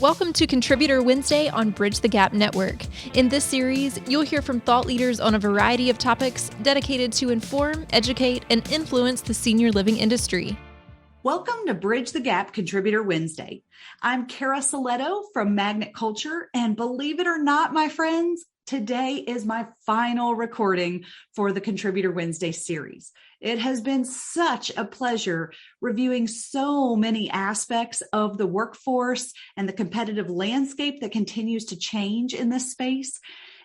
Welcome to Contributor Wednesday on Bridge the Gap Network. In this series, you'll hear from thought leaders on a variety of topics dedicated to inform, educate, and influence the senior living industry. Welcome to Bridge the Gap Contributor Wednesday. I'm Cara Silletto from Magnet Culture, and believe it or not, my friends, today is my final recording for the Contributor Wednesday series. It has been such a pleasure reviewing so many aspects of the workforce and the competitive landscape that continues to change in this space.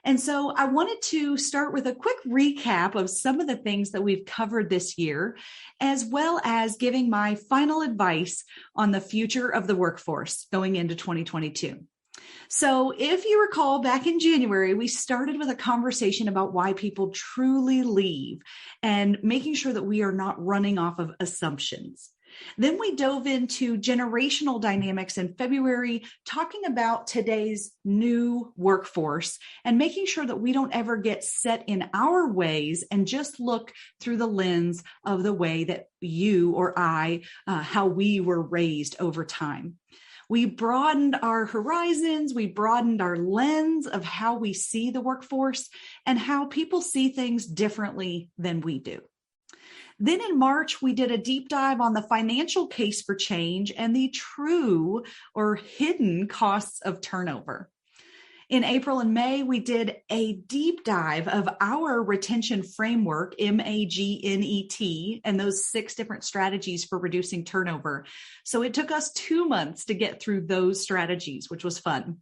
And so I wanted to start with a quick recap of some of the things that we've covered this year, as well as giving my final advice on the future of the workforce going into 2022. So if you recall, back in January, we started with a conversation about why people truly leave and making sure that we are not running off of assumptions. Then we dove into generational dynamics in February, talking about today's new workforce and making sure that we don't ever get set in our ways and just look through the lens of the way that you or I, how we were raised over time. We broadened our horizons, we broadened our lens of how we see the workforce and how people see things differently than we do. Then in March, we did a deep dive on the financial case for change and the true or hidden costs of turnover. In April and May, we did a deep dive of our retention framework, MAGNET, and those 6 different strategies for reducing turnover. So it took us 2 months to get through those strategies, which was fun.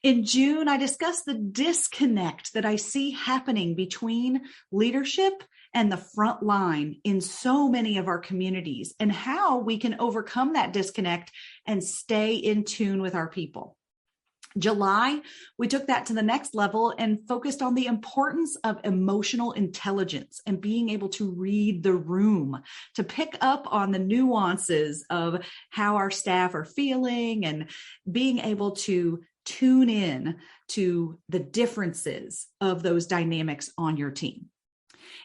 In June, I discussed the disconnect that I see happening between leadership and the front line in so many of our communities and how we can overcome that disconnect and stay in tune with our people. July, we took that to the next level and focused on the importance of emotional intelligence and being able to read the room, to pick up on the nuances of how our staff are feeling and being able to tune in to the differences of those dynamics on your team.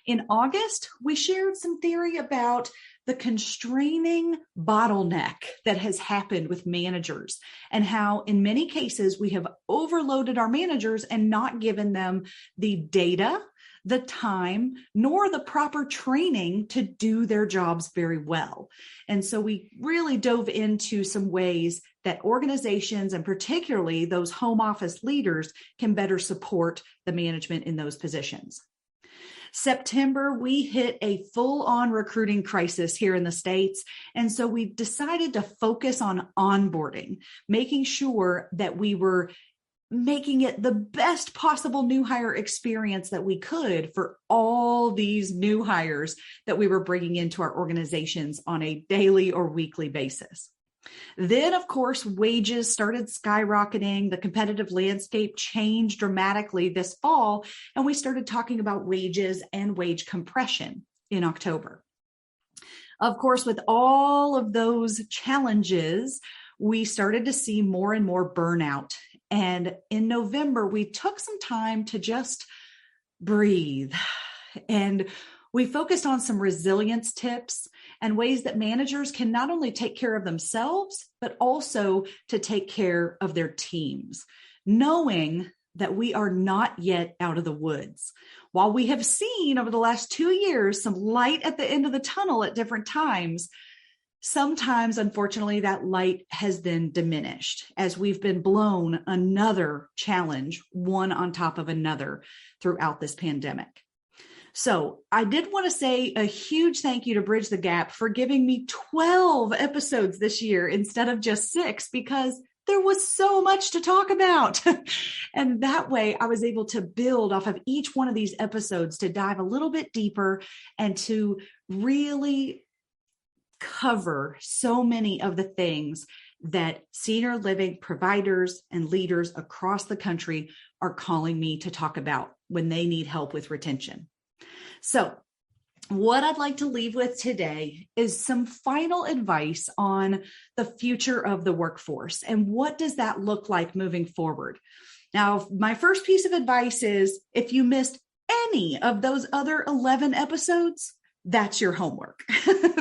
In August, we shared some theory about the constraining bottleneck that has happened with managers and how in many cases we have overloaded our managers and not given them the data, the time, nor the proper training to do their jobs very well. And so we really dove into some ways that organizations and particularly those home office leaders can better support the management in those positions. September, we hit a full-on recruiting crisis here in the States. And so we decided to focus on onboarding, making sure that we were making it the best possible new hire experience that we could for all these new hires that we were bringing into our organizations on a daily or weekly basis. Then, of course, wages started skyrocketing. The competitive landscape changed dramatically this fall, and we started talking about wages and wage compression in October. Of course, with all of those challenges, we started to see more and more burnout. And in November, we took some time to just breathe, and we focused on some resilience tips and ways that managers can not only take care of themselves, but also to take care of their teams, knowing that we are not yet out of the woods. While we have seen over the last 2 years some light at the end of the tunnel at different times, sometimes, unfortunately, that light has then diminished as we've been blown another challenge, one on top of another throughout this pandemic. So I did want to say a huge thank you to Bridge the Gap for giving me 12 episodes this year instead of just 6, because there was so much to talk about. And that way I was able to build off of each one of these episodes to dive a little bit deeper and to really cover so many of the things that senior living providers and leaders across the country are calling me to talk about when they need help with retention. So what I'd like to leave with today is some final advice on the future of the workforce and what does that look like moving forward. Now, my first piece of advice is if you missed any of those other 11 episodes, that's your homework.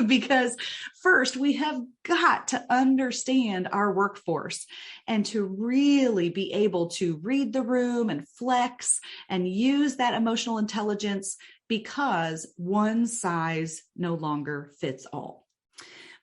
Because first, we have got to understand our workforce and to really be able to read the room and flex and use that emotional intelligence, because one size no longer fits all.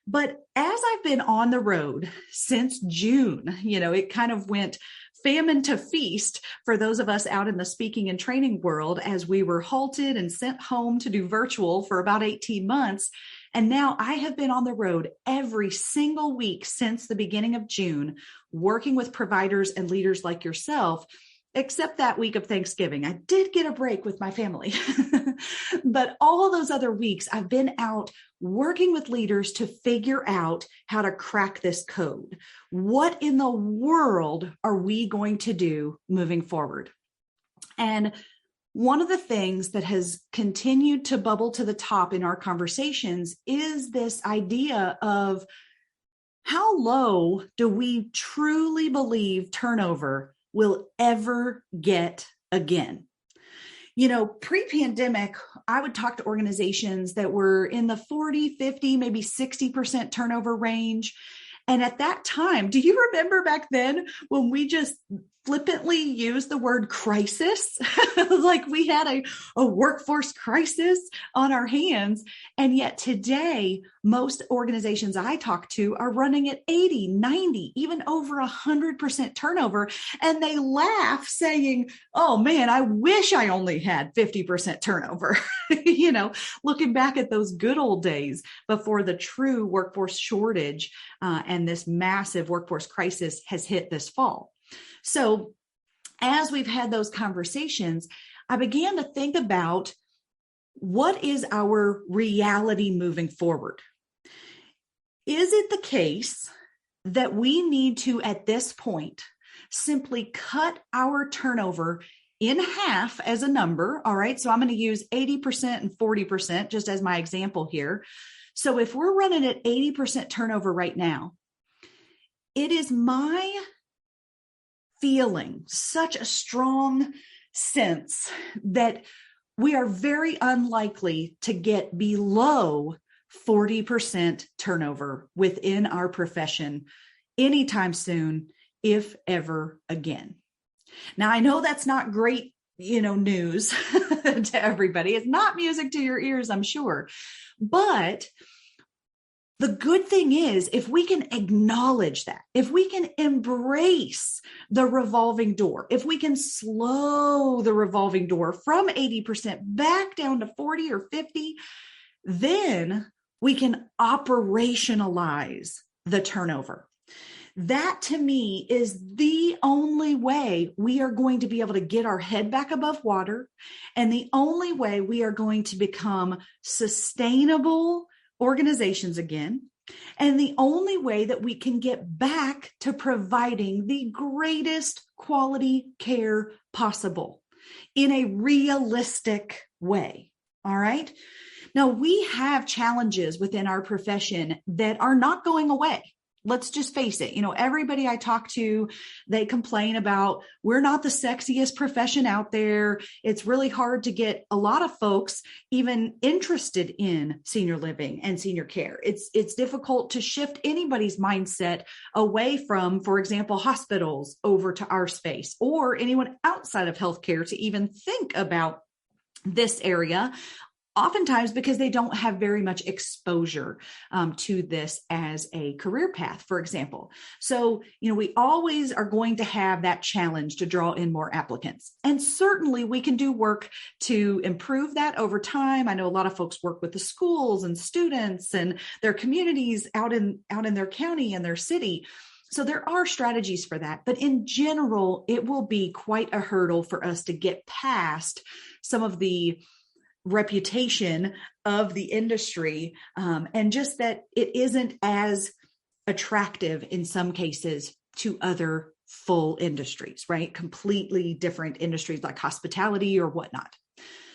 But as I've been on the road since June, it kind of went famine to feast for those of us out in the speaking and training world, as we were halted and sent home to do virtual for about 18 months. And now I have been on the road every single week since the beginning of June, working with providers and leaders like yourself, except that week of Thanksgiving. I did get a break with my family, but all those other weeks I've been out working with leaders to figure out how to crack this code. What in the world are we going to do moving forward? And one of the things that has continued to bubble to the top in our conversations is this idea of how low do we truly believe turnover will ever get again. Pre-pandemic, I would talk to organizations that were in the 40, 50, maybe 60% turnover range. And at that time, do you remember back then when we just flippantly used the word crisis? Like we had a workforce crisis on our hands. And yet today, most organizations I talk to are running at 80, 90, even over 100% turnover. And they laugh saying, oh man, I wish I only had 50% turnover. Looking back at those good old days before the true workforce shortage and this massive workforce crisis has hit this fall. So as we've had those conversations, I began to think about what is our reality moving forward? Is it the case that we need to, at this point, simply cut our turnover in half as a number? All right. So I'm going to use 80% and 40% just as my example here. So if we're running at 80% turnover right now, it is my feeling, such a strong sense that we are very unlikely to get below 40% turnover within our profession anytime soon, if ever again. Now, I know that's not great, news to everybody. It's not music to your ears, I'm sure. But the good thing is, if we can acknowledge that, if we can embrace the revolving door, if we can slow the revolving door from 80% back down to 40 or 50, then we can operationalize the turnover. That to me is the only way we are going to be able to get our head back above water, and the only way we are going to become sustainable organizations again, and the only way that we can get back to providing the greatest quality care possible in a realistic way. All right. Now, we have challenges within our profession that are not going away. Let's just face it. Everybody I talk to, they complain about, we're not the sexiest profession out there. It's really hard to get a lot of folks even interested in senior living and senior care. It's difficult to shift anybody's mindset away from, for example, hospitals over to our space, or anyone outside of healthcare to even think about this area. Oftentimes because they don't have very much exposure to this as a career path, for example. So, we always are going to have that challenge to draw in more applicants. And certainly we can do work to improve that over time. I know a lot of folks work with the schools and students and their communities out in their county and their city. So there are strategies for that. But in general, it will be quite a hurdle for us to get past some of the reputation of the industry, and just that it isn't as attractive in some cases to other full industries, right? Completely different industries like hospitality or whatnot.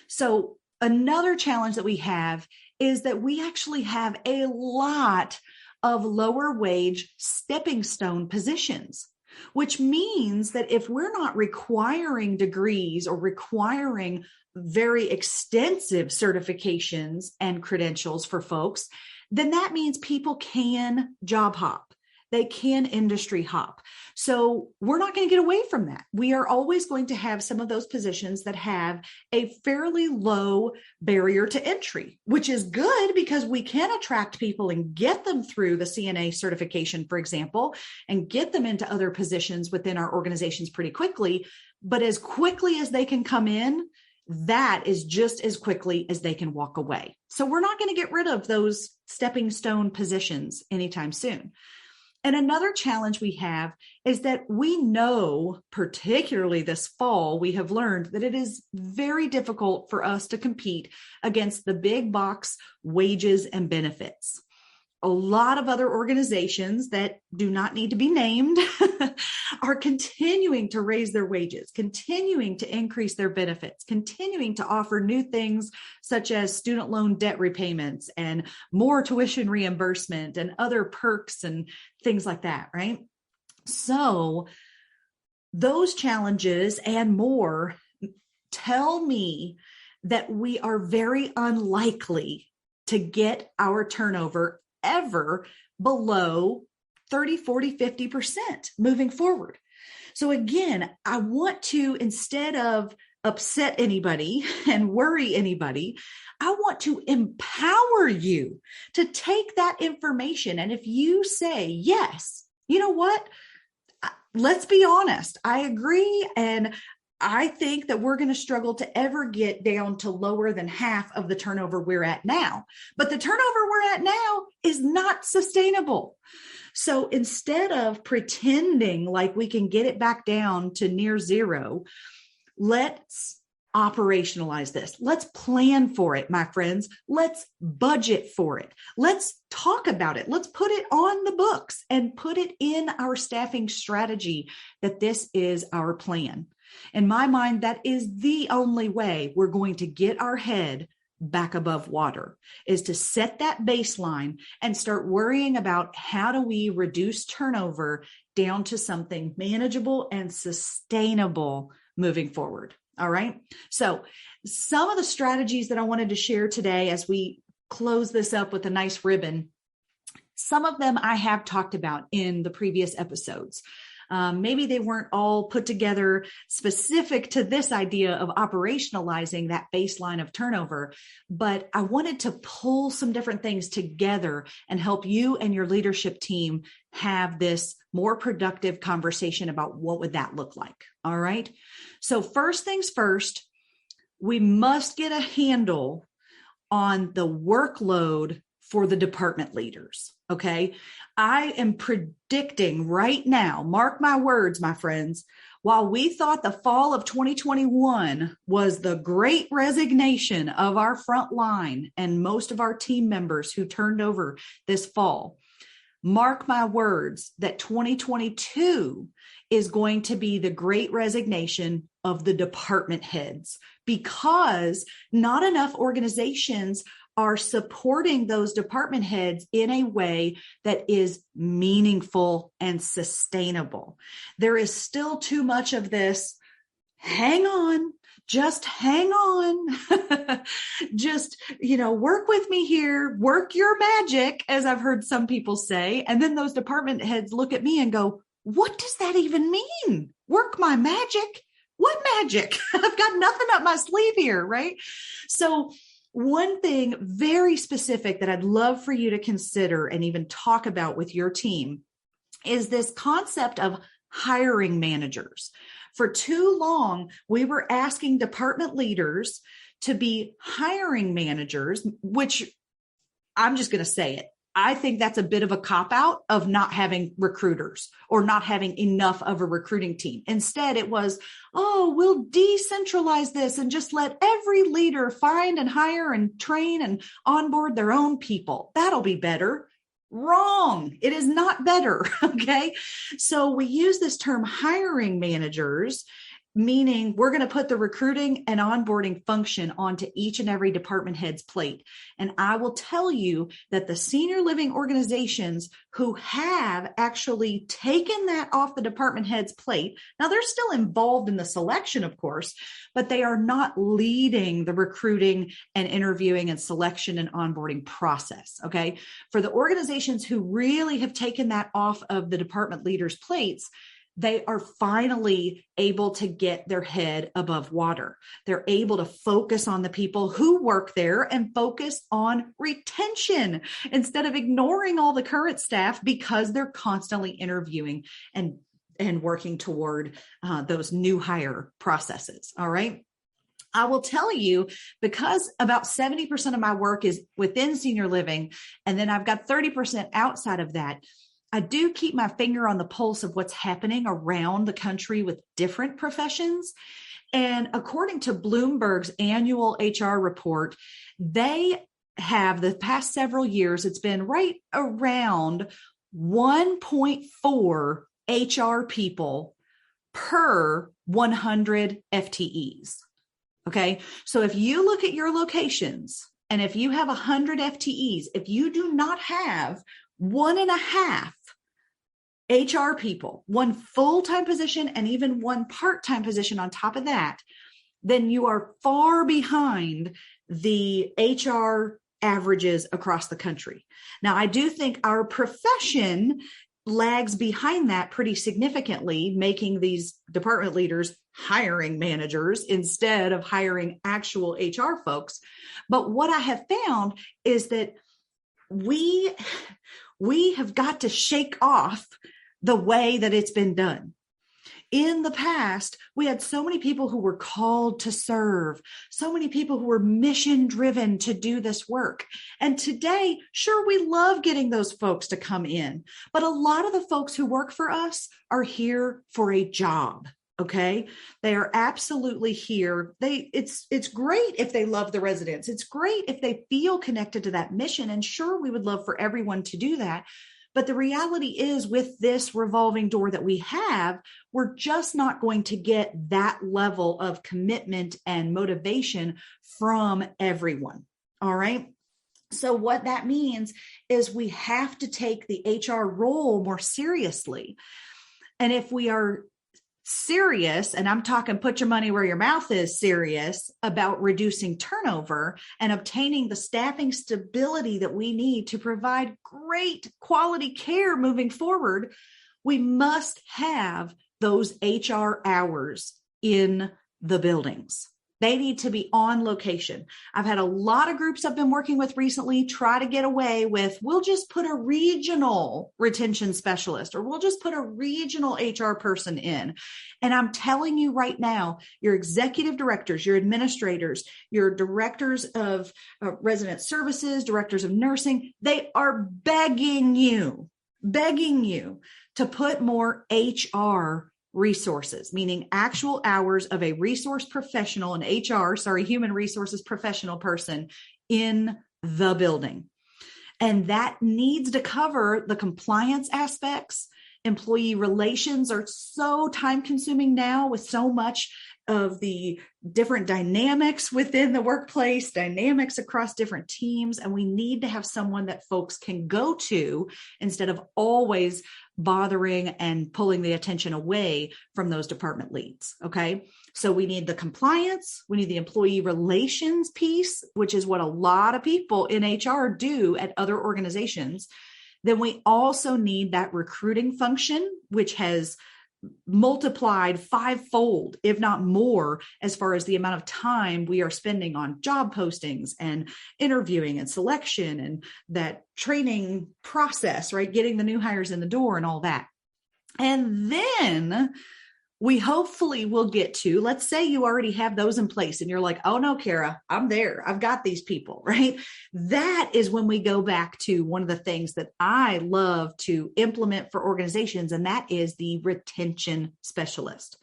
So another challenge that we have is that we actually have a lot of lower wage stepping stone positions, which means that if we're not requiring degrees or requiring very extensive certifications and credentials for folks, then that means people can job hop. They can industry hop. So we're not going to get away from that. We are always going to have some of those positions that have a fairly low barrier to entry, which is good because we can attract people and get them through the CNA certification, for example, and get them into other positions within our organizations pretty quickly. But as quickly as they can come in, that is just as quickly as they can walk away. So we're not going to get rid of those stepping stone positions anytime soon. And another challenge we have is that we know, particularly this fall, we have learned that it is very difficult for us to compete against the big box wages and benefits. A lot of other organizations that do not need to be named are continuing to raise their wages, continuing to increase their benefits, continuing to offer new things such as student loan debt repayments and more tuition reimbursement and other perks and things like that, right? So those challenges and more tell me that we are very unlikely to get our turnover ever below 30, 40, 50% moving forward. So again, I want to, instead of upset anybody and worry anybody, I want to empower you to take that information. And if you say, yes, you know what? Let's be honest. I agree. And I think that we're going to struggle to ever get down to lower than half of the turnover we're at now. But the turnover we're at now is not sustainable. So instead of pretending like we can get it back down to near zero, let's operationalize this. Let's plan for it, my friends. Let's budget for it. Let's talk about it. Let's put it on the books and put it in our staffing strategy that this is our plan. In my mind, that is the only way we're going to get our head back above water, is to set that baseline and start worrying about how do we reduce turnover down to something manageable and sustainable moving forward. All right. So some of the strategies that I wanted to share today as we close this up with a nice ribbon, some of them I have talked about in the previous episodes. Maybe they weren't all put together specific to this idea of operationalizing that baseline of turnover, but I wanted to pull some different things together and help you and your leadership team have this more productive conversation about what would that look like. All right. So first things first, we must get a handle on the workload for the department leaders. Okay. I am predicting right now, mark my words, my friends, while we thought the fall of 2021 was the great resignation of our front line and most of our team members who turned over this fall, mark my words that 2022 is going to be the great resignation of the department heads, because not enough organizations are supporting those department heads in a way that is meaningful and sustainable. There is still too much of this, hang on, just hang on, just, work with me here, work your magic, as I've heard some people say. And then those department heads look at me and go, what does that even mean? Work my magic? What magic? I've got nothing up my sleeve here, right? So one thing very specific that I'd love for you to consider and even talk about with your team is this concept of hiring managers. For too long, we were asking department leaders to be hiring managers, which I'm just going to say it. I think that's a bit of a cop-out of not having recruiters or not having enough of a recruiting team. Instead, it was, we'll decentralize this and just let every leader find and hire and train and onboard their own people. That'll be better. Wrong. It is not better. Okay. So we use this term hiring managers, meaning we're going to put the recruiting and onboarding function onto each and every department head's plate. And I will tell you that the senior living organizations who have actually taken that off the department head's plate, now they're still involved in the selection, of course, but they are not leading the recruiting and interviewing and selection and onboarding process. Okay. For the organizations who really have taken that off of the department leaders' plates, they are finally able to get their head above water. They're able to focus on the people who work there and focus on retention instead of ignoring all the current staff because they're constantly interviewing and working toward those new hire processes. All right. I will tell you, because about 70% of my work is within senior living, and then I've got 30% outside of that, I do keep my finger on the pulse of what's happening around the country with different professions. And according to Bloomberg's annual HR report, they have the past several years, it's been right around 1.4 HR people per 100 FTEs. Okay. So if you look at your locations and if you have 100 FTEs, if you do not have 1.5 HR people, one full-time position and even one part-time position on top of that, then you are far behind the HR averages across the country. Now, I do think our profession lags behind that pretty significantly, making these department leaders hiring managers instead of hiring actual HR folks. But what I have found is that we have got to shake off the way that it's been done. In the past, we had so many people who were called to serve, so many people who were mission driven to do this work. And today, sure, we love getting those folks to come in, but a lot of the folks who work for us are here for a job. Okay. They are absolutely here. It's great if they love the residents. It's great if they feel connected to that mission. And sure, we would love for everyone to do that. But the reality is, with this revolving door that we have, we're just not going to get that level of commitment and motivation from everyone. All right. So what that means is we have to take the HR role more seriously. And if we are serious, and I'm talking put your money where your mouth is serious about reducing turnover and obtaining the staffing stability that we need to provide great quality care moving forward, we must have those HR hours in the buildings. They need to be on location. I've had a lot of groups I've been working with recently try to get away with, we'll just put a regional retention specialist, or we'll just put a regional HR person in. And I'm telling you right now, your executive directors, your administrators, your directors of resident services, directors of nursing, they are begging you to put more HR resources, meaning actual hours of a resource professional, human resources professional person in the building. And that needs to cover the compliance aspects. Employee relations are so time consuming now with so much of the different dynamics within the workplace, dynamics across different teams. And we need to have someone that folks can go to instead of always bothering and pulling the attention away from those department leads. Okay. So we need the compliance, we need the employee relations piece, which is what a lot of people in HR do at other organizations. Then we also need that recruiting function, which has multiplied fivefold, if not more, as far as the amount of time we are spending on job postings and interviewing and selection and that training process, right? Getting the new hires in the door and all that. And then we hopefully will get to, let's say you already have those in place and you're like, oh no, Cara, I'm there. I've got these people, right? That is when we go back to one of the things that I love to implement for organizations, and that is the retention specialist.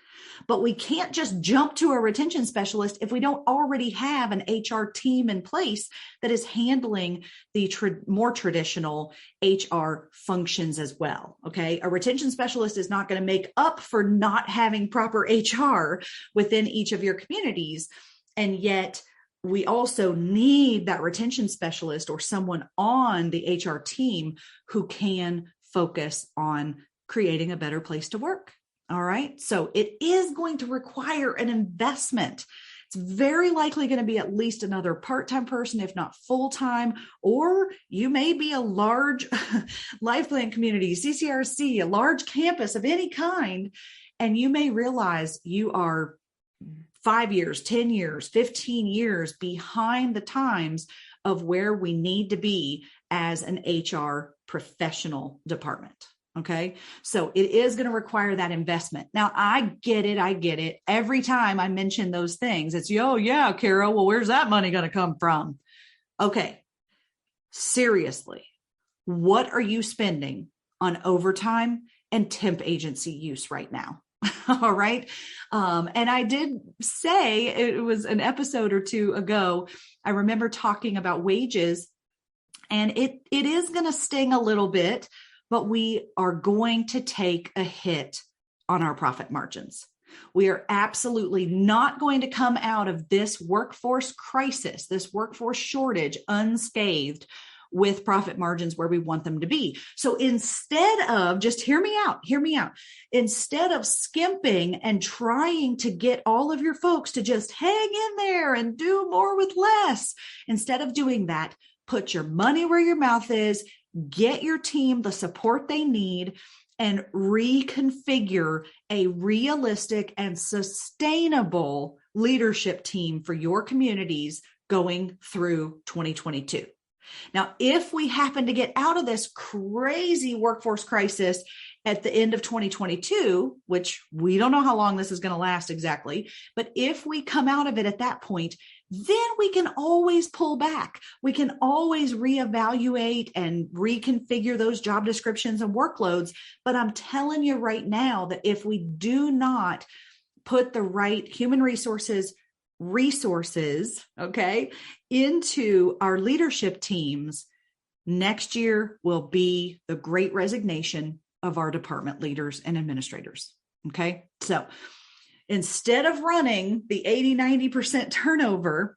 But we can't just jump to a retention specialist if we don't already have an HR team in place that is handling the more traditional HR functions as well. Okay. A retention specialist is not going to make up for not having proper HR within each of your communities. And yet we also need that retention specialist or someone on the HR team who can focus on creating a better place to work. All right. So it is going to require an investment. It's very likely going to be at least another part-time person, if not full-time, or you may be a large life plan community, CCRC, a large campus of any kind, and you may realize you are 5 years, 10 years, 15 years behind the times of where we need to be as an HR professional department. Okay. So it is going to require that investment. Now I get it. Every time I mention those things, it's, oh yeah, Cara, well, where's that money going to come from? Okay. Seriously, what are you spending on overtime and temp agency use right now? All right. And I did say, it was an episode or two ago, I remember talking about wages, and it is going to sting a little bit, but we are going to take a hit on our profit margins. We are absolutely not going to come out of this workforce crisis, this workforce shortage, unscathed with profit margins where we want them to be. So instead of, just hear me out, instead of skimping and trying to get all of your folks to just hang in there and do more with less, instead of doing that, put your money where your mouth is, get your team the support they need, and reconfigure a realistic and sustainable leadership team for your communities going through 2022. Now, if we happen to get out of this crazy workforce crisis at the end of 2022, which we don't know how long this is going to last exactly, but if we come out of it at that point, then we can always pull back. We can always reevaluate and reconfigure those job descriptions and workloads. But I'm telling you right now that if we do not put the right human resources, okay, into our leadership teams, next year will be the great resignation of our department leaders and administrators. Okay. So instead of running the 80-90% turnover,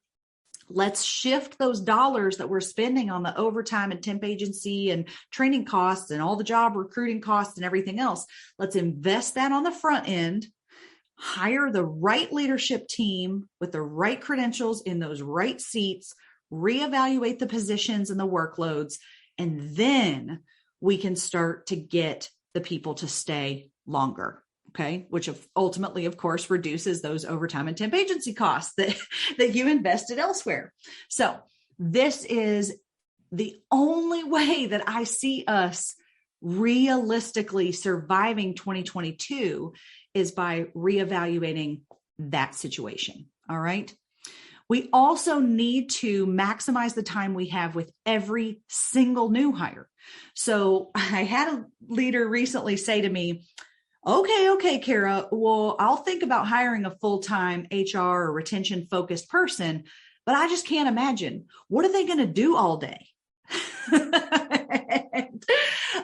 let's shift those dollars that we're spending on the overtime and temp agency and training costs and all the job recruiting costs and everything else. Let's invest that on the front end, hire the right leadership team with the right credentials in those right seats, reevaluate the positions and the workloads, and then we can start to get the people to stay longer. Okay, which ultimately, of course, reduces those overtime and temp agency costs that you invested elsewhere. So this is the only way that I see us realistically surviving 2022 is by reevaluating that situation. All right. We also need to maximize the time we have with every single new hire. So I had a leader recently say to me, okay, Cara, well, I'll think about hiring a full-time HR or retention focused person, but I just can't imagine. What are they going to do all day?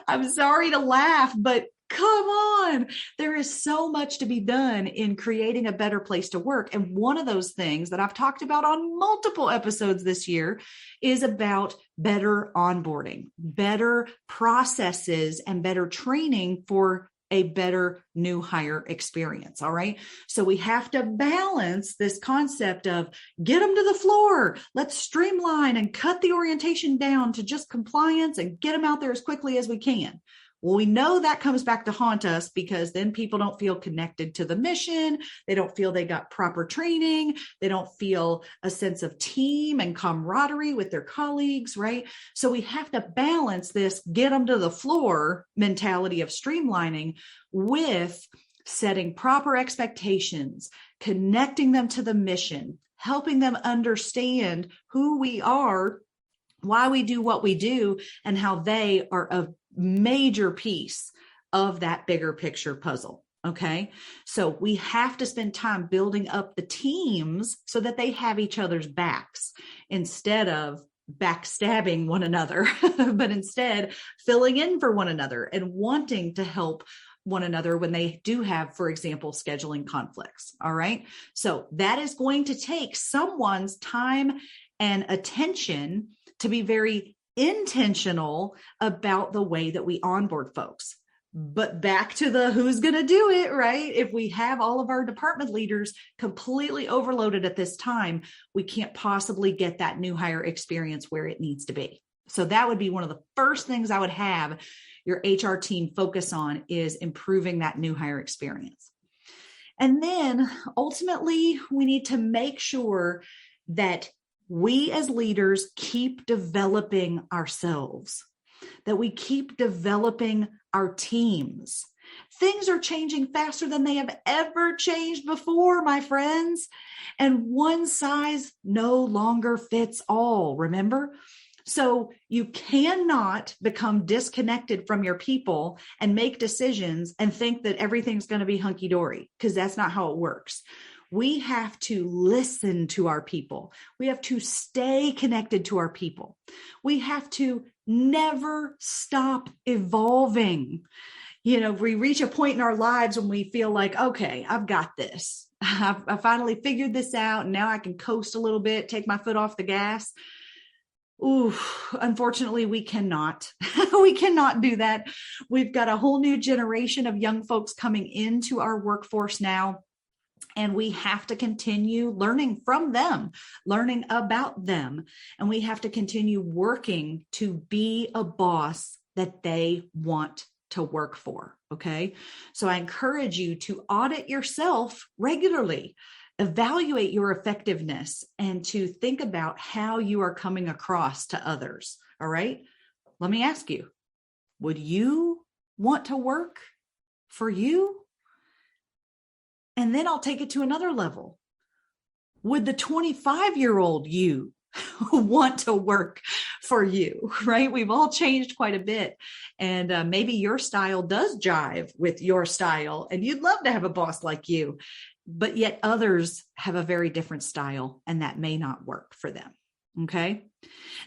I'm sorry to laugh, but come on. There is so much to be done in creating a better place to work. And one of those things that I've talked about on multiple episodes this year is about better onboarding, better processes, and better training for a better new hire experience. All right. So we have to balance this concept of get them to the floor. Let's streamline and cut the orientation down to just compliance and get them out there as quickly as we can. Well, we know that comes back to haunt us because then people don't feel connected to the mission. They don't feel they got proper training. They don't feel a sense of team and camaraderie with their colleagues, right? So we have to balance this get them to the floor mentality of streamlining with setting proper expectations, connecting them to the mission, helping them understand who we are, why we do what we do, and how they are a major piece of that bigger picture puzzle. Okay. So we have to spend time building up the teams so that they have each other's backs instead of backstabbing one another, but instead filling in for one another and wanting to help one another when they do have, for example, scheduling conflicts. All right. So that is going to take someone's time and attention to be very intentional about the way that we onboard folks. But back to the who's going to do it, right? If we have all of our department leaders completely overloaded at this time, we can't possibly get that new hire experience where it needs to be. So that would be one of the first things I would have your HR team focus on, is improving that new hire experience. And then ultimately, we need to make sure that we as leaders keep developing ourselves, that we keep developing our teams. Things are changing faster than they have ever changed before, my friends. And one size no longer fits all, remember? So you cannot become disconnected from your people and make decisions and think that everything's going to be hunky-dory, because that's not how it works. We have to listen to our people. We have to stay connected to our people. We have to never stop evolving. We reach a point in our lives when we feel like, okay, I've got this. I finally figured this out. And now I can coast a little bit, take my foot off the gas. Ooh, unfortunately, we cannot. We cannot do that. We've got a whole new generation of young folks coming into our workforce now. And we have to continue learning from them, learning about them. And we have to continue working to be a boss that they want to work for. Okay. So I encourage you to audit yourself regularly, evaluate your effectiveness, and to think about how you are coming across to others. All right. Let me ask you, would you want to work for you? And then I'll take it to another level. Would the 25-year-old you want to work for you, right? We've all changed quite a bit. And maybe your style does jive with your style, and you'd love to have a boss like you, but yet others have a very different style, and that may not work for them. Okay.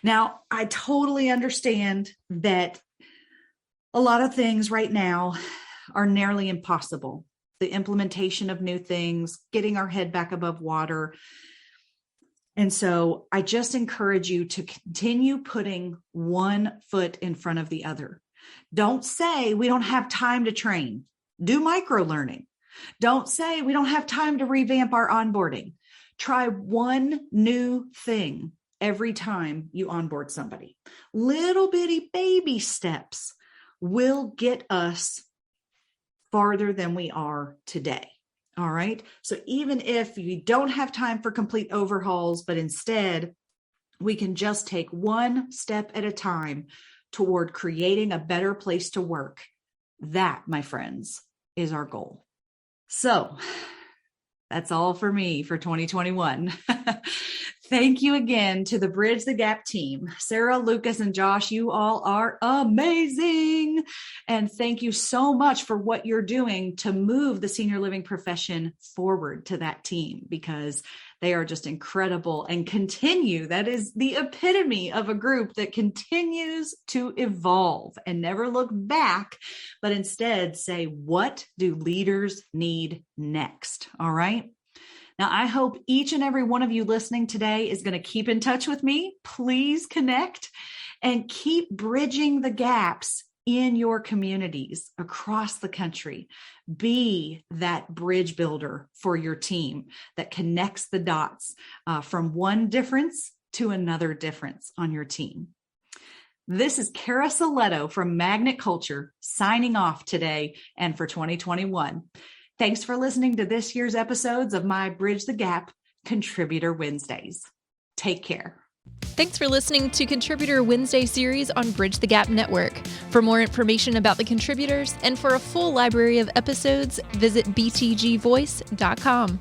Now, I totally understand that a lot of things right now are nearly impossible. The implementation of new things, getting our head back above water. And so I just encourage you to continue putting one foot in front of the other. Don't say we don't have time to train. Do micro learning. Don't say we don't have time to revamp our onboarding. Try one new thing every time you onboard somebody. Little bitty baby steps will get us farther than we are today. All right. So even if you don't have time for complete overhauls, but instead we can just take one step at a time toward creating a better place to work. That, my friends, is our goal. So that's all for me for 2021. Thank you again to the Bridge the Gap team. Sarah, Lucas, and Josh, you all are amazing. And thank you so much for what you're doing to move the senior living profession forward to that team, because they are just incredible and continue. That is the epitome of a group that continues to evolve and never look back, but instead say, what do leaders need next? All right. Now, I hope each and every one of you listening today is going to keep in touch with me. Please connect and keep bridging the gaps in your communities across the country. Be that bridge builder for your team that connects the dots from one difference to another difference on your team. This is Cara Silletto from Magnet Culture signing off today and for 2021. Thanks for listening to this year's episodes of my Bridge the Gap Contributor Wednesdays. Take care. Thanks for listening to Contributor Wednesday series on Bridge the Gap Network. For more information about the contributors and for a full library of episodes, visit btgvoice.com.